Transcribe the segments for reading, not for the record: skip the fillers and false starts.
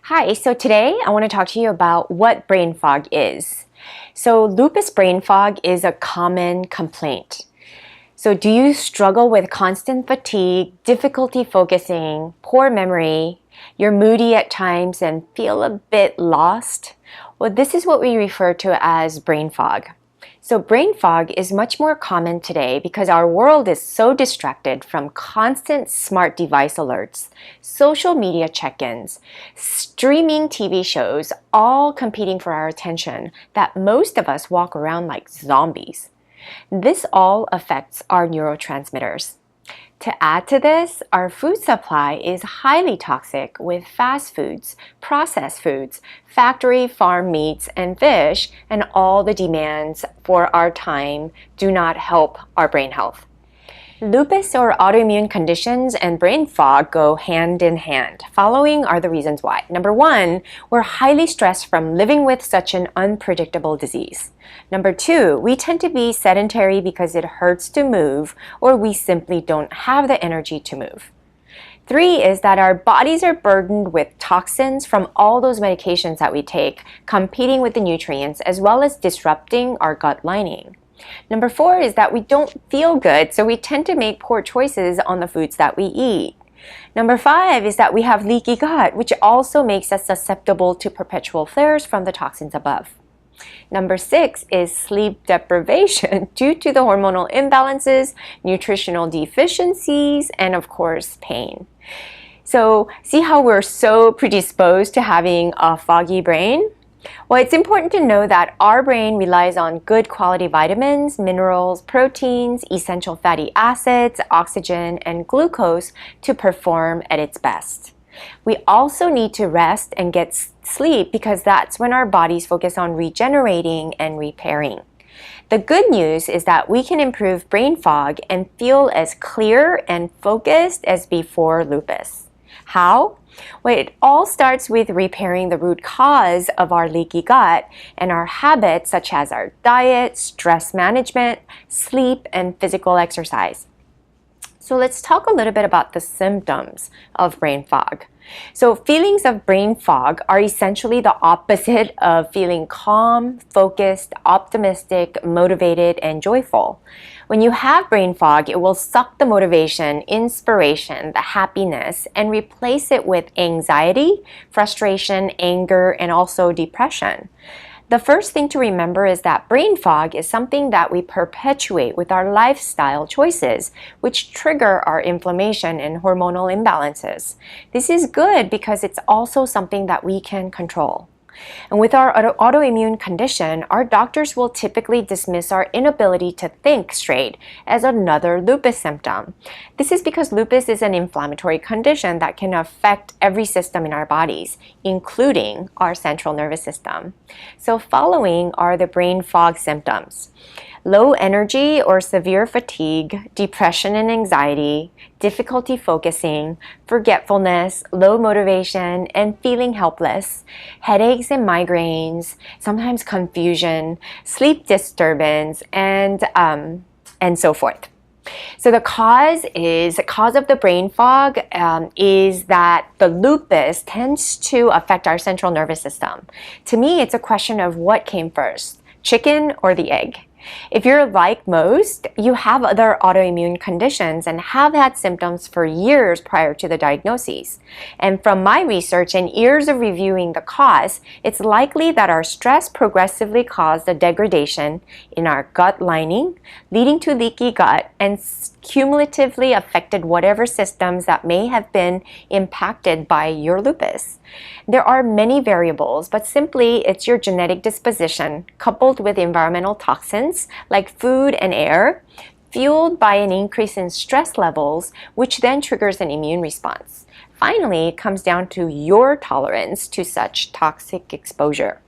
Hi, so today I want to talk to you about what brain fog is. So lupus brain fog is a common complaint. So do you struggle with constant fatigue, difficulty focusing, poor memory, you're moody at times and feel a bit lost? Well, this is what we refer to as brain fog. So brain fog is much more common today because our world is so distracted from constant smart device alerts, social media check-ins, streaming TV shows, all competing for our attention, that most of us walk around like zombies. This all affects our neurotransmitters. To add to this, our food supply is highly toxic with fast foods, processed foods, factory farm meats and fish, and all the demands for our time do not help our brain health. Lupus or autoimmune conditions and brain fog go hand in hand. Following are the reasons why. Number one, we're highly stressed from living with such an unpredictable disease. Number two, we tend to be sedentary because it hurts to move or we simply don't have the energy to move. Three is that our bodies are burdened with toxins from all those medications that we take, competing with the nutrients as well as disrupting our gut lining. Number four is that we don't feel good, so we tend to make poor choices on the foods that we eat. Number five is that we have leaky gut, which also makes us susceptible to perpetual flares from the toxins above. Number six is sleep deprivation due to the hormonal imbalances, nutritional deficiencies, and of course, pain. So see how we're so predisposed to having a foggy brain? Well, it's important to know that our brain relies on good quality vitamins, minerals, proteins, essential fatty acids, oxygen, and glucose to perform at its best. We also need to rest and get sleep because that's when our bodies focus on regenerating and repairing. The good news is that we can improve brain fog and feel as clear and focused as before lupus. How? Well, it all starts with repairing the root cause of our leaky gut and our habits such as our diet, stress management, sleep, and physical exercise. So let's talk a little bit about the symptoms of brain fog. So feelings of brain fog are essentially the opposite of feeling calm, focused, optimistic, motivated, and joyful. When you have brain fog, it will suck the motivation, inspiration, the happiness, and replace it with anxiety, frustration, anger, and also depression. The first thing to remember is that brain fog is something that we perpetuate with our lifestyle choices, which trigger our inflammation and hormonal imbalances. This is good because it's also something that we can control. And with our autoimmune condition, our doctors will typically dismiss our inability to think straight as another lupus symptom. This is because lupus is an inflammatory condition that can affect every system in our bodies, including our central nervous system. So following are the brain fog symptoms: low energy or severe fatigue, depression and anxiety, difficulty focusing, forgetfulness, low motivation, and feeling helpless, headaches and migraines, sometimes confusion, sleep disturbance, and so forth. So the cause of the brain fog is that the lupus tends to affect our central nervous system. To me, it's a question of what came first, chicken or the egg. If you're like most, you have other autoimmune conditions and have had symptoms for years prior to the diagnosis. And from my research and years of reviewing the cause, it's likely that our stress progressively caused a degradation in our gut lining, leading to leaky gut and cumulatively affected whatever systems that may have been impacted by your lupus. There are many variables, but simply it's your genetic disposition coupled with environmental toxins like food and air, fueled by an increase in stress levels, which then triggers an immune response. Finally, it comes down to your tolerance to such toxic exposure.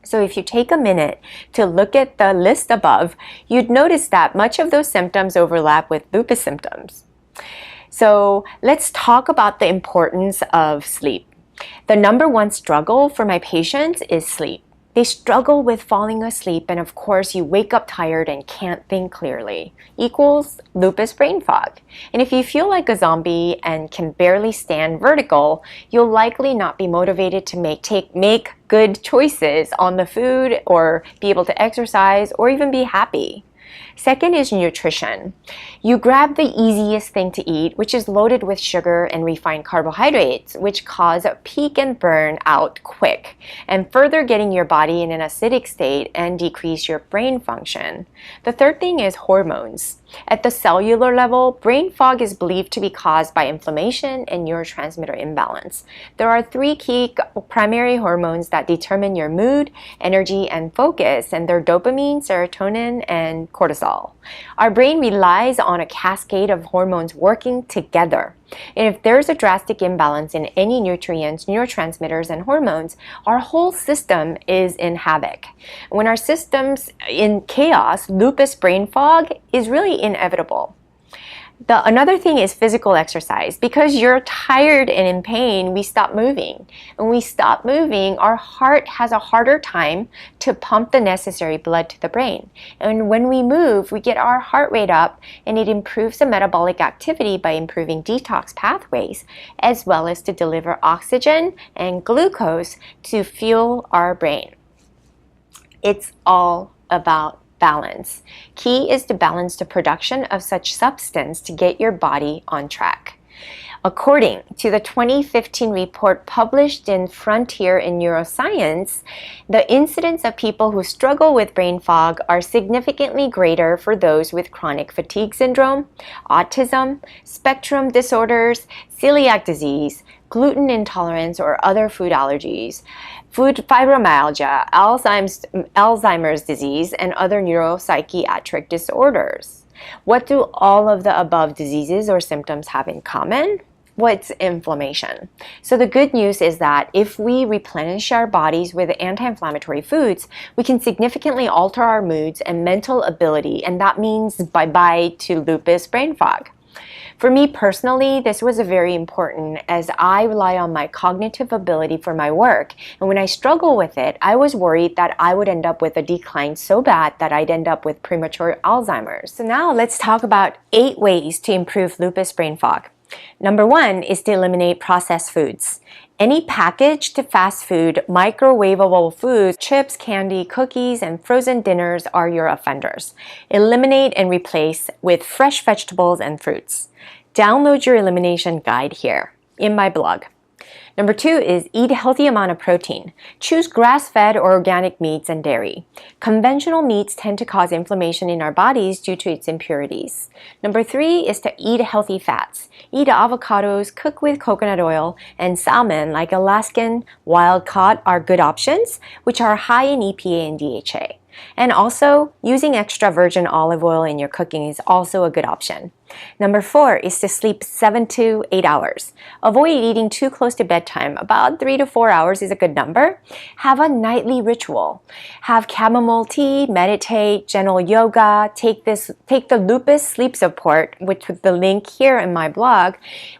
So if you take a minute to look at the list above, you'd notice that much of those symptoms overlap with lupus symptoms. So let's talk about the importance of sleep. The number one struggle for my patients is sleep. They struggle with falling asleep, and of course you wake up tired and can't think clearly. Equals lupus brain fog. And if you feel like a zombie and can barely stand vertical, you'll likely not be motivated to make good choices on the food or be able to exercise or even be happy. Second is nutrition. You grab the easiest thing to eat, which is loaded with sugar and refined carbohydrates, which cause a peak and burn out quick, and further getting your body in an acidic state and decrease your brain function. The third thing is hormones. At the cellular level, brain fog is believed to be caused by inflammation and neurotransmitter imbalance. There are three key primary hormones that determine your mood, energy, and focus, and they're dopamine, serotonin, and cortisol. Our brain relies on a cascade of hormones working together. And if there's a drastic imbalance in any nutrients, neurotransmitters, and hormones, our whole system is in havoc. When our system's in chaos, lupus brain fog is really inevitable. Another thing is physical exercise. Because you're tired and in pain, we stop moving. When we stop moving, our heart has a harder time to pump the necessary blood to the brain. And when we move, we get our heart rate up, and it improves the metabolic activity by improving detox pathways, as well as to deliver oxygen and glucose to fuel our brain. It's all about balance. Key is to balance the production of such substance to get your body on track. According to the 2015 report published in Frontier in Neuroscience, the incidence of people who struggle with brain fog are significantly greater for those with chronic fatigue syndrome, autism, spectrum disorders, celiac disease, gluten intolerance or other food allergies, food fibromyalgia, Alzheimer's disease, and other neuropsychiatric disorders. What do all of the above diseases or symptoms have in common? What's inflammation? So the good news is that if we replenish our bodies with anti-inflammatory foods, we can significantly alter our moods and mental ability, and that means bye-bye to lupus brain fog. For me personally, this was very important as I rely on my cognitive ability for my work. And when I struggle with it, I was worried that I would end up with a decline so bad that I'd end up with premature Alzheimer's. So now let's talk about 8 ways to improve lupus brain fog. Number 1 is to eliminate processed foods. Any packaged fast food, microwavable foods, chips, candy, cookies, and frozen dinners are your offenders. Eliminate and replace with fresh vegetables and fruits. Download your elimination guide here in my blog. Number 2 is eat a healthy amount of protein. Choose grass-fed or organic meats and dairy. Conventional meats tend to cause inflammation in our bodies due to its impurities. Number 3 is to eat healthy fats. Eat avocados, cook with coconut oil, and salmon like Alaskan wild caught are good options, which are high in EPA and DHA. And also, using extra virgin olive oil in your cooking is also a good option. Number 4 is to sleep 7 to 8 hours. Avoid eating too close to bedtime. About 3 to 4 hours is a good number. Have a nightly ritual. Have chamomile tea, meditate, gentle yoga. Take the Lupus Sleep Support, which with the link here in my blog,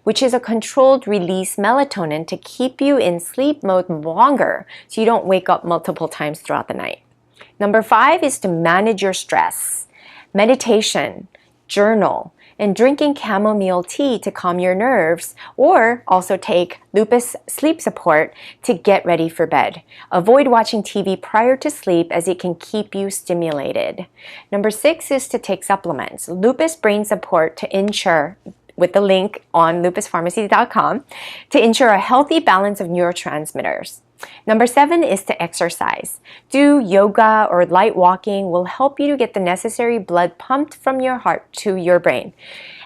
which is a controlled release melatonin to keep you in sleep mode longer so you don't wake up multiple times throughout the night. Number 5 is to manage your stress. Meditation, journal, and drinking chamomile tea to calm your nerves, or also take Lupus Sleep Support to get ready for bed. Avoid watching TV prior to sleep as it can keep you stimulated. Number 6 is to take supplements. Lupus Brain Support to ensure, with the link on lupuspharmacy.com, to ensure a healthy balance of neurotransmitters. Number 7 is to exercise. Do yoga or light walking will help you to get the necessary blood pumped from your heart to your brain,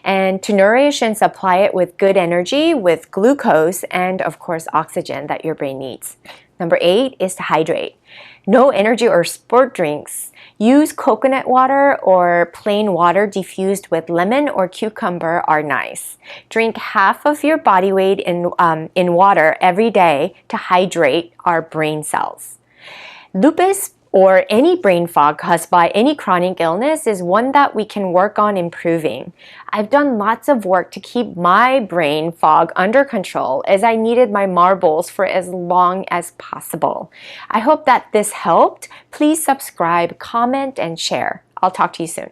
and to nourish and supply it with good energy, with glucose and of course oxygen that your brain needs. Number 8 is to hydrate. No energy or sport drinks. Use coconut water or plain water diffused with lemon or cucumber are nice. Drink half of your body weight in water every day to hydrate our brain cells. Lupus or any brain fog caused by any chronic illness is one that we can work on improving. I've done lots of work to keep my brain fog under control as I needed my marbles for as long as possible. I hope that this helped. Please subscribe, comment, and share. I'll talk to you soon.